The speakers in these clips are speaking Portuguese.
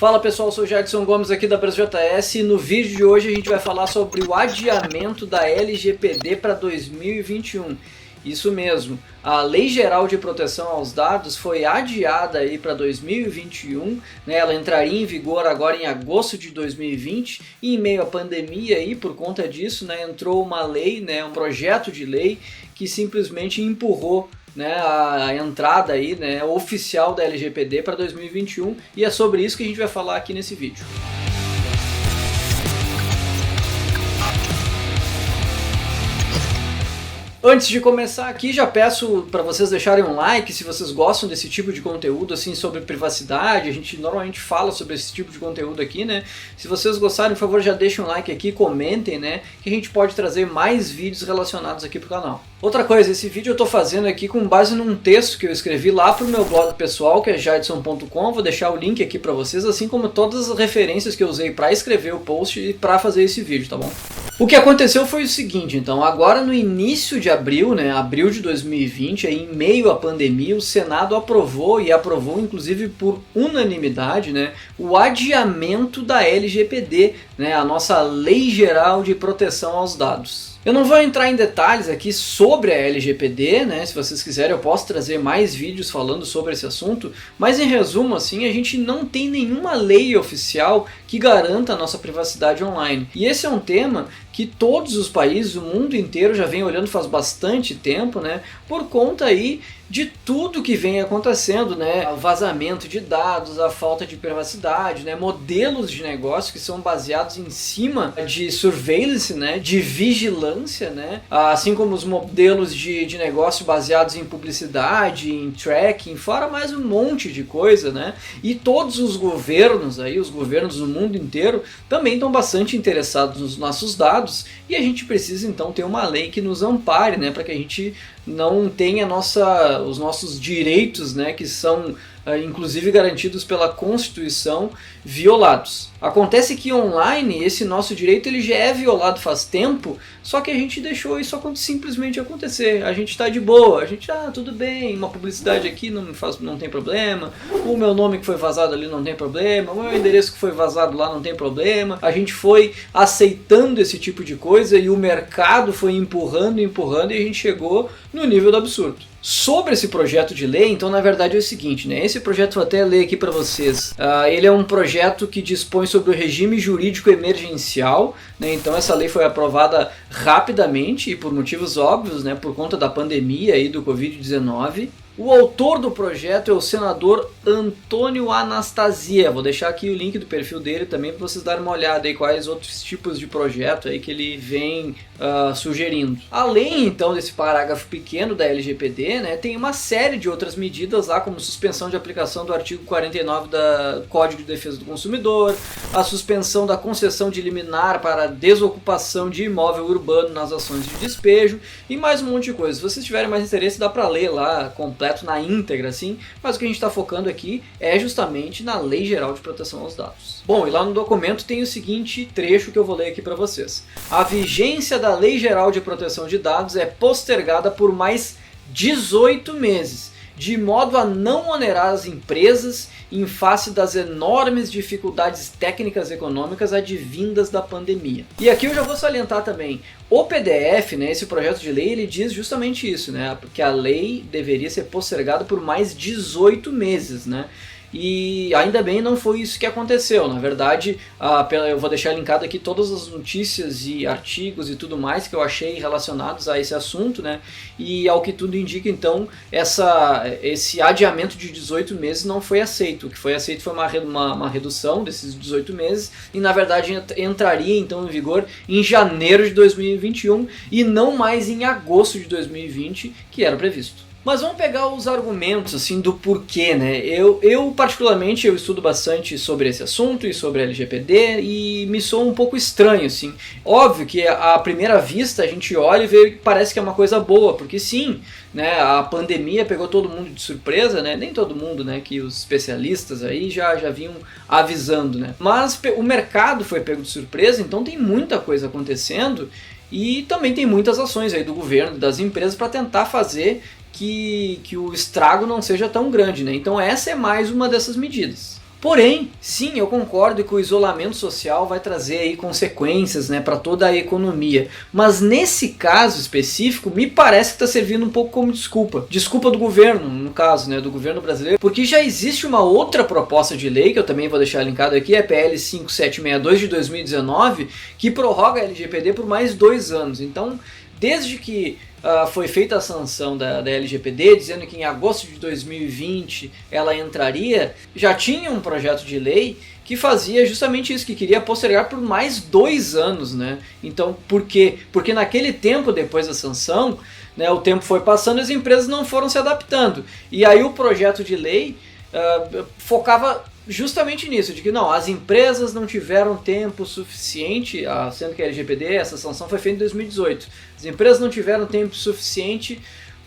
Fala pessoal, eu sou o Jadson Gomes aqui da BrasilJS e no vídeo de hoje a gente vai falar sobre o adiamento da LGPD para 2021. Isso mesmo, a Lei Geral de Proteção aos Dados foi adiada aí para 2021, né? Ela entraria em vigor agora em agosto de 2020 e em meio à pandemia aí, por conta disso, né, entrou uma lei, né, um projeto de lei que simplesmente empurrou, né, a entrada aí, né, oficial da LGPD para 2021 e é sobre isso que a gente vai falar aqui nesse vídeo. Antes de começar aqui, já peço para vocês deixarem um like se vocês gostam desse tipo de conteúdo assim sobre privacidade. A gente normalmente fala sobre esse tipo de conteúdo aqui, né? Se vocês gostarem, por favor, já deixem um like aqui, comentem, né? Que a gente pode trazer mais vídeos relacionados aqui pro canal. Outra coisa, esse vídeo eu tô fazendo aqui com base num texto que eu escrevi lá pro meu blog pessoal, que é jadson.com. Vou deixar o link aqui para vocês, assim como todas as referências que eu usei para escrever o post e para fazer esse vídeo, tá bom? O que aconteceu foi o seguinte, então, agora no início de abril, né, abril de 2020, aí, em meio à pandemia, o Senado aprovou, e aprovou inclusive por unanimidade, né, o adiamento da LGPD, né, a nossa Lei Geral de Proteção aos Dados. Eu não vou entrar em detalhes aqui sobre a LGPD, né? Se vocês quiserem eu posso trazer mais vídeos falando sobre esse assunto, mas em resumo assim, a gente não tem nenhuma lei oficial que garanta a nossa privacidade online. E esse é um tema que todos os países, o mundo inteiro já vem olhando faz bastante tempo, né? Por conta aí de tudo que vem acontecendo, né? O vazamento de dados, a falta de privacidade, né? Modelos de negócio que são baseados em cima de surveillance, né? De vigilância, né? Assim como os modelos de negócio baseados em publicidade, em tracking, fora mais um monte de coisa, né? E todos os governos aí, os governos do mundo inteiro, também estão bastante interessados nos nossos dados e a gente precisa então ter uma lei que nos ampare, né? Para que a gente não tenha os nossos direitos, né, que são inclusive garantidos pela Constituição, violados. Acontece que online esse nosso direito ele já é violado faz tempo, só que a gente deixou isso simplesmente acontecer. A gente está de boa, a gente, tudo bem, uma publicidade aqui não tem problema, o meu nome que foi vazado ali não tem problema, o meu endereço que foi vazado lá não tem problema. A gente foi aceitando esse tipo de coisa e o mercado foi empurrando e a gente chegou no nível do absurdo. Sobre esse projeto de lei, então na verdade é o seguinte, né? Esse projeto vou até ler aqui para vocês. Ele é um projeto que dispõe sobre o regime jurídico emergencial, né? Então essa lei foi aprovada rapidamente e por motivos óbvios, né? Por conta da pandemia aí do Covid-19. O autor do projeto é o senador Antônio Anastasia. Vou deixar aqui o link do perfil dele também para vocês darem uma olhada aí quais outros tipos de projeto aí que ele vem sugerindo. Além então desse parágrafo pequeno da LGPD, né, tem uma série de outras medidas lá, como suspensão de aplicação do artigo 49 do Código de Defesa do Consumidor, a suspensão da concessão de liminar para desocupação de imóvel urbano nas ações de despejo e mais um monte de coisa. Se vocês tiverem mais interesse dá para ler lá completo na íntegra, assim, mas o que a gente está focando aqui é justamente na Lei Geral de Proteção aos Dados. Bom, e lá no documento tem o seguinte trecho que eu vou ler aqui para vocês. A vigência da Lei Geral de Proteção de Dados é postergada por mais 18 meses, de modo a não onerar as empresas em face das enormes dificuldades técnicas e econômicas advindas da pandemia. E aqui eu já vou salientar também, o PDF, né, esse projeto de lei, ele diz justamente isso, né, que a lei deveria ser postergada por mais 18 meses, né. E ainda bem não foi isso que aconteceu. Na verdade, eu vou deixar linkado aqui todas as notícias e artigos e tudo mais que eu achei relacionados a esse assunto, né? E ao que tudo indica, então, esse adiamento de 18 meses não foi aceito. O que foi aceito foi uma redução desses 18 meses e na verdade entraria então em vigor em janeiro de 2021 e não mais em agosto de 2020, que era previsto. Mas vamos pegar os argumentos assim do porquê, né? Eu particularmente eu estudo bastante sobre esse assunto e sobre a LGPD e me soa um pouco estranho, assim. Óbvio que à primeira vista a gente olha e vê que parece que é uma coisa boa, porque sim, né, a pandemia pegou todo mundo de surpresa, né? Nem todo mundo, né, que os especialistas aí já vinham avisando, né? Mas o mercado foi pego de surpresa, então tem muita coisa acontecendo e também tem muitas ações aí do governo, das empresas para tentar fazer que o estrago não seja tão grande, né? Então essa é mais uma dessas medidas. Porém, sim, eu concordo que o isolamento social vai trazer aí consequências, né, para toda a economia. Mas nesse caso específico, me parece que está servindo um pouco como desculpa. Desculpa do governo, no caso, né, do governo brasileiro, porque já existe uma outra proposta de lei, que eu também vou deixar linkado aqui, é a PL 5762 de 2019, que prorroga a LGPD por mais 2 anos. Então, desde que foi feita a sanção da LGPD, dizendo que em agosto de 2020 ela entraria, já tinha um projeto de lei que fazia justamente isso, que queria postergar por mais 2 anos, né? Então, por quê? Porque naquele tempo, depois da sanção, né, o tempo foi passando e as empresas não foram se adaptando. E aí o projeto de lei focava justamente nisso, de que não, as empresas não tiveram tempo suficiente, sendo que a LGPD, essa sanção foi feita em 2018, as empresas não tiveram tempo suficiente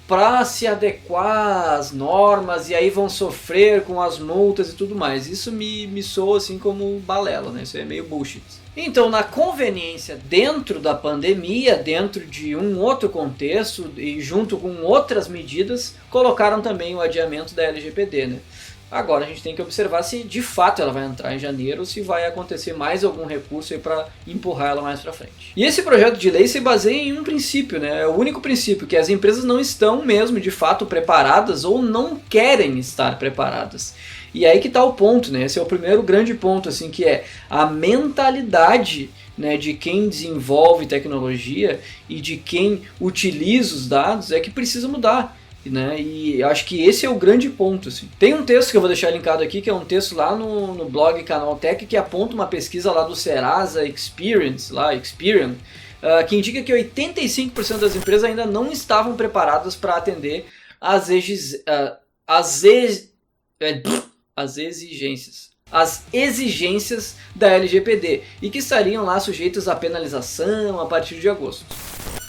para se adequar às normas e aí vão sofrer com as multas e tudo mais. Isso me soa assim como balela, né? Isso é meio bullshit. Então, na conveniência dentro da pandemia, dentro de um outro contexto e junto com outras medidas, colocaram também o adiamento da LGPD, né? Agora a gente tem que observar se de fato ela vai entrar em janeiro ou se vai acontecer mais algum recurso aí para empurrar ela mais para frente. E esse projeto de lei se baseia em um princípio, né? É o único princípio, que as empresas não estão mesmo de fato preparadas ou não querem estar preparadas. E aí que está o ponto, né? Esse é o primeiro grande ponto, assim, que é a mentalidade, né, de quem desenvolve tecnologia e de quem utiliza os dados é que precisa mudar. Né? E acho que esse é o grande ponto. Assim. Tem um texto que eu vou deixar linkado aqui, que é um texto lá no blog Canaltech, que aponta uma pesquisa lá do Serasa Experian, que indica que 85% das empresas ainda não estavam preparadas para atender as exigências da LGPD e que estariam lá sujeitas à penalização a partir de agosto.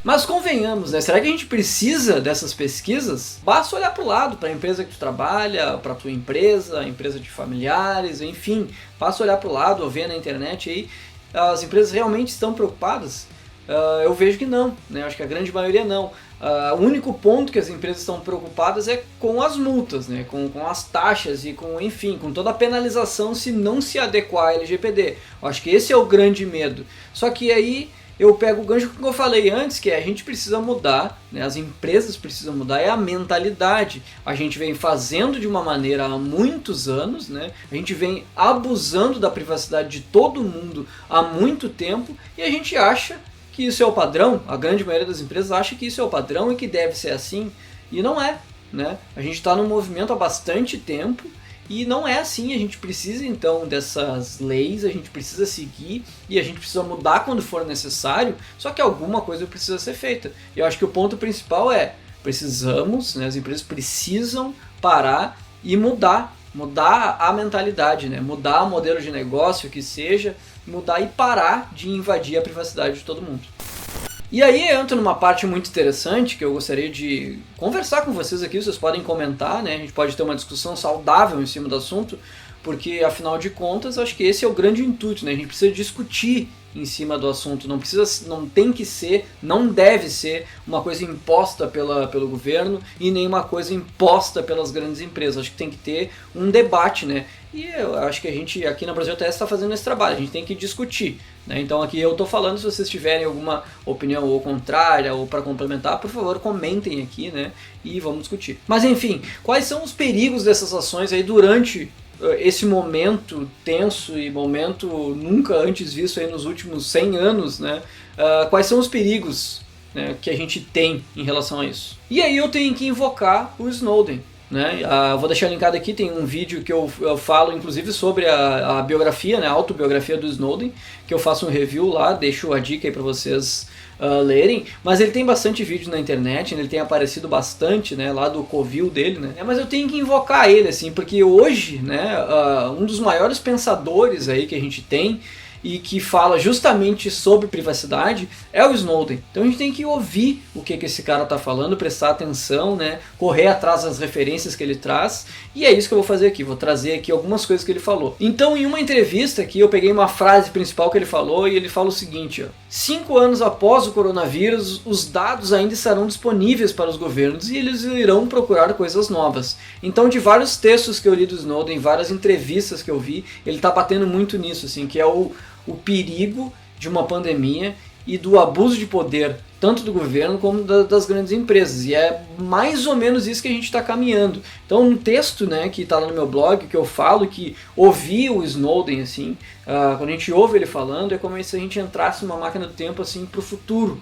Mas convenhamos, né? Será que a gente precisa dessas pesquisas? Basta olhar para o lado, para a empresa que tu trabalha, para a tua empresa, a empresa de familiares, enfim. Basta olhar para o lado ou ver na internet aí. As empresas realmente estão preocupadas? Eu vejo que não, né? Acho que a grande maioria não. O único ponto que as empresas estão preocupadas é com as multas, né? Com as taxas e com toda a penalização se não se adequar à LGPD. Eu acho que esse é o grande medo. Só que aí eu pego o gancho que eu falei antes, que é a gente precisa mudar, né? As empresas precisam mudar, é a mentalidade. A gente vem fazendo de uma maneira há muitos anos, né? A gente vem abusando da privacidade de todo mundo há muito tempo e a gente acha que isso é o padrão. A grande maioria das empresas acha que isso é o padrão e que deve ser assim, e não é, né? A gente está num movimento há bastante tempo e não é assim. A gente precisa então dessas leis, a gente precisa seguir e a gente precisa mudar quando for necessário, só que alguma coisa precisa ser feita. E eu acho que o ponto principal é, precisamos, né, as empresas precisam parar e mudar a mentalidade, né, mudar o modelo de negócio, que seja, mudar e parar de invadir a privacidade de todo mundo. E aí eu entro numa parte muito interessante que eu gostaria de conversar com vocês aqui, vocês podem comentar, né? A gente pode ter uma discussão saudável em cima do assunto, porque afinal de contas acho que esse é o grande intuito, né? A gente precisa discutir em cima do assunto, não tem que ser, não deve ser uma coisa imposta pelo governo e nem uma coisa imposta pelas grandes empresas. Acho que tem que ter um debate, né? E eu acho que a gente aqui na Brasil TS está fazendo esse trabalho, a gente tem que discutir, né? Então aqui eu estou falando, se vocês tiverem alguma opinião ou contrária ou para complementar, por favor comentem aqui, né? E vamos discutir. Mas enfim, quais são os perigos dessas ações aí durante esse momento tenso e momento nunca antes visto aí nos últimos 100 anos, né? Quais são os perigos, né, que a gente tem em relação a isso? E aí eu tenho que invocar o Snowden, né? Vou deixar linkado aqui, tem um vídeo que eu falo inclusive sobre a biografia, né, a autobiografia do Snowden, que eu faço um review lá, deixo a dica aí para vocês lerem, mas ele tem bastante vídeo na internet, ele tem aparecido bastante, né, lá do covil dele, né, mas eu tenho que invocar ele, assim, porque hoje, né, um dos maiores pensadores aí que a gente tem, e que fala justamente sobre privacidade é o Snowden. Então a gente tem que ouvir o que esse cara está falando, prestar atenção, né, correr atrás das referências que ele traz, e é isso que eu vou fazer aqui, vou trazer aqui algumas coisas que ele falou. Então em uma entrevista aqui eu peguei uma frase principal que ele falou e ele fala o seguinte, ó: 5 anos após o coronavírus, os dados ainda estarão disponíveis para os governos e eles irão procurar coisas novas. Então de vários textos que eu li do Snowden, várias entrevistas que eu vi, ele está batendo muito nisso, assim, que é o perigo de uma pandemia e do abuso de poder, tanto do governo como das grandes empresas. E é mais ou menos isso que a gente está caminhando. Então um texto, né, que está lá no meu blog, que eu falo que ouvi o Snowden, assim, quando a gente ouve ele falando, é como se a gente entrasse numa máquina do tempo assim, para o futuro.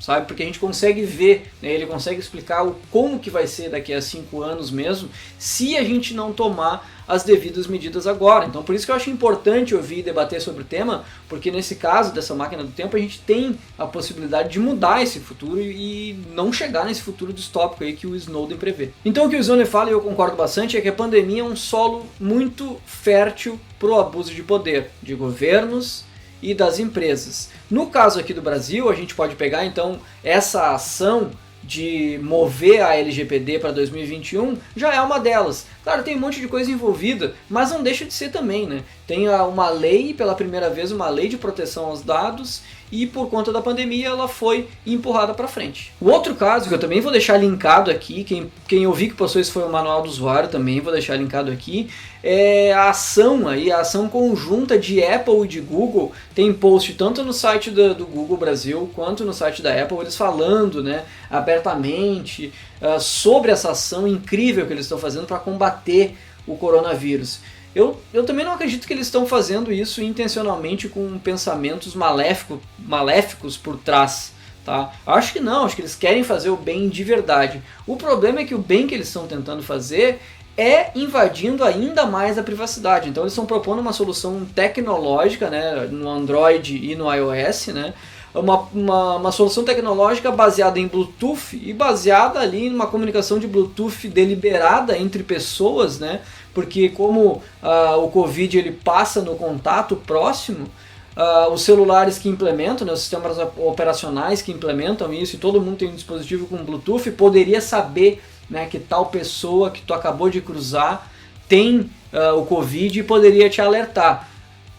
Sabe? Porque a gente consegue ver, né, ele consegue explicar como que vai ser daqui a 5 anos mesmo, se a gente não tomar as devidas medidas agora. Então por isso que eu acho importante ouvir e debater sobre o tema, porque nesse caso dessa máquina do tempo a gente tem a possibilidade de mudar esse futuro e não chegar nesse futuro distópico aí que o Snowden prevê. Então o que o Snowden fala, e eu concordo bastante, é que a pandemia é um solo muito fértil para o abuso de poder de governos e das empresas. No caso aqui do Brasil, a gente pode pegar então essa ação de mover a LGPD para 2021, já é uma delas. Claro, tem um monte de coisa envolvida, mas não deixa de ser também, né? Tem uma lei, pela primeira vez, uma lei de proteção aos dados, e por conta da pandemia ela foi empurrada para frente. O outro caso, que eu também vou deixar linkado aqui, quem eu vi que postou isso foi o manual do usuário, também vou deixar linkado aqui, é a ação conjunta de Apple e de Google. Tem post tanto no site do Google Brasil quanto no site da Apple, eles falando, né, abertamente sobre essa ação incrível que eles estão fazendo para combater o coronavírus. Eu também não acredito que eles estão fazendo isso intencionalmente com pensamentos maléficos por trás. Tá? Acho que não, acho que eles querem fazer o bem de verdade. O problema é que o bem que eles estão tentando fazer é invadindo ainda mais a privacidade. Então eles estão propondo uma solução tecnológica, né, no Android e no iOS, né, uma solução tecnológica baseada em Bluetooth e baseada ali numa comunicação de Bluetooth deliberada entre pessoas, né? Porque como o Covid ele passa no contato próximo, os celulares que implementam, né, os sistemas operacionais que implementam isso, e todo mundo tem um dispositivo com Bluetooth, poderia saber, né, que tal pessoa que tu acabou de cruzar tem o Covid e poderia te alertar.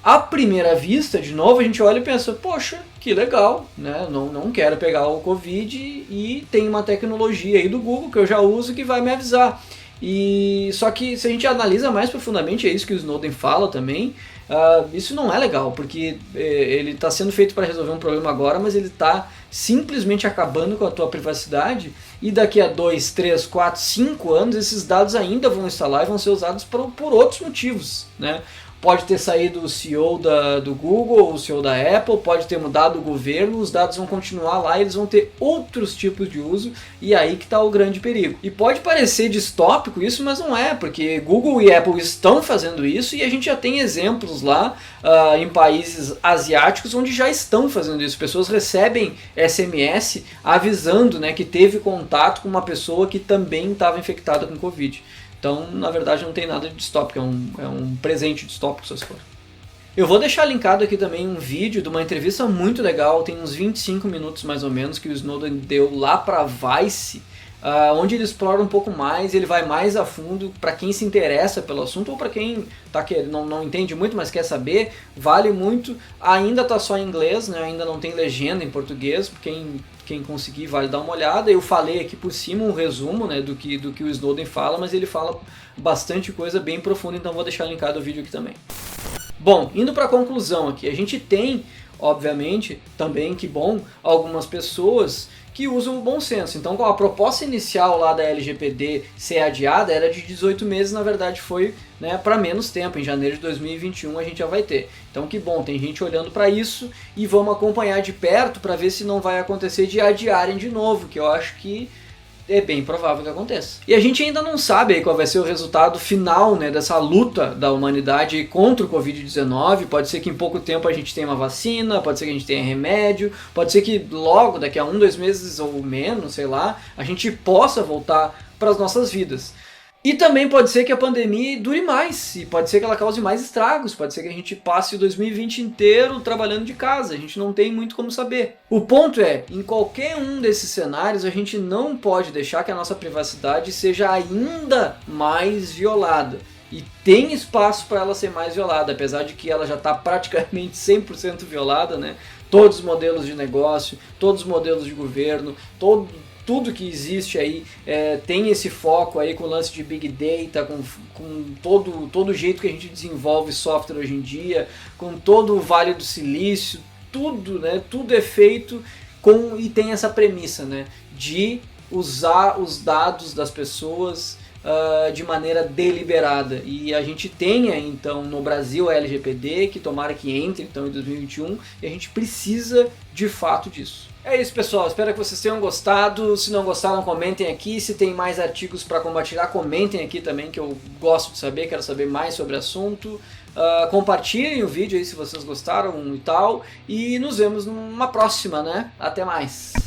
À primeira vista, de novo, a gente olha e pensa, poxa, que legal, né? Não quero pegar o Covid e tem uma tecnologia aí do Google que eu já uso que vai me avisar. E só que se a gente analisa mais profundamente, é isso que o Snowden fala também, isso não é legal, porque ele está sendo feito para resolver um problema agora, mas ele está simplesmente acabando com a tua privacidade, e daqui a 2, 3, 4, 5 anos esses dados ainda vão estar lá e vão ser usados por outros motivos, né? Pode ter saído o CEO do Google, o CEO da Apple, pode ter mudado o governo, os dados vão continuar lá, eles vão ter outros tipos de uso, e aí que está o grande perigo. E pode parecer distópico isso, mas não é, porque Google e Apple estão fazendo isso, e a gente já tem exemplos lá em países asiáticos onde já estão fazendo isso. Pessoas recebem SMS avisando, né, que teve contato com uma pessoa que também estava infectada com Covid. Então, na verdade, não tem nada de distópico, é um presente distópico, se for. Eu vou deixar linkado aqui também um vídeo de uma entrevista muito legal, tem uns 25 minutos mais ou menos, que o Snowden deu lá para Vice, onde ele explora um pouco mais, ele vai mais a fundo para quem se interessa pelo assunto, ou para quem não entende muito, mas quer saber, vale muito. Ainda está só em inglês, né? Ainda não tem legenda em português, quem conseguir vale dar uma olhada. Eu falei aqui por cima um resumo, né, do que o Snowden fala, mas ele fala bastante coisa bem profunda, então vou deixar linkado o vídeo aqui também. Bom, indo para a conclusão aqui, a gente tem, obviamente, também, que bom, algumas pessoas que usam o bom senso. Então, a proposta inicial lá da LGPD ser adiada era de 18 meses, na verdade foi, né, para menos tempo. Em janeiro de 2021 a gente já vai ter. Então, que bom, tem gente olhando para isso e vamos acompanhar de perto para ver se não vai acontecer de adiarem de novo, que eu acho que é bem provável que aconteça. E a gente ainda não sabe aí qual vai ser o resultado final, né, dessa luta da humanidade contra o Covid-19. Pode ser que em pouco tempo a gente tenha uma vacina, pode ser que a gente tenha remédio, pode ser que logo, daqui a 1, 2 meses ou menos, sei lá, a gente possa voltar para as nossas vidas. E também pode ser que a pandemia dure mais, e pode ser que ela cause mais estragos, pode ser que a gente passe o 2020 inteiro trabalhando de casa, a gente não tem muito como saber. O ponto é, em qualquer um desses cenários, a gente não pode deixar que a nossa privacidade seja ainda mais violada. E tem espaço para ela ser mais violada, apesar de que ela já está praticamente 100% violada, né? Todos os modelos de negócio, todos os modelos de governo, tudo que existe aí tem esse foco aí com o lance de Big Data, com todo o jeito que a gente desenvolve software hoje em dia, com todo o Vale do Silício, tudo, né, tudo é feito e tem essa premissa, né, de usar os dados das pessoas de maneira deliberada. E a gente tenha então no Brasil a LGPD, que tomara que entre então em 2021, e a gente precisa de fato disso. É isso, pessoal, espero que vocês tenham gostado. Se não gostaram, comentem aqui. Se tem mais artigos para compartilhar, comentem aqui também, que eu gosto de saber, quero saber mais sobre o assunto. Compartilhem o vídeo aí se vocês gostaram e tal, e nos vemos numa próxima, né? Até mais!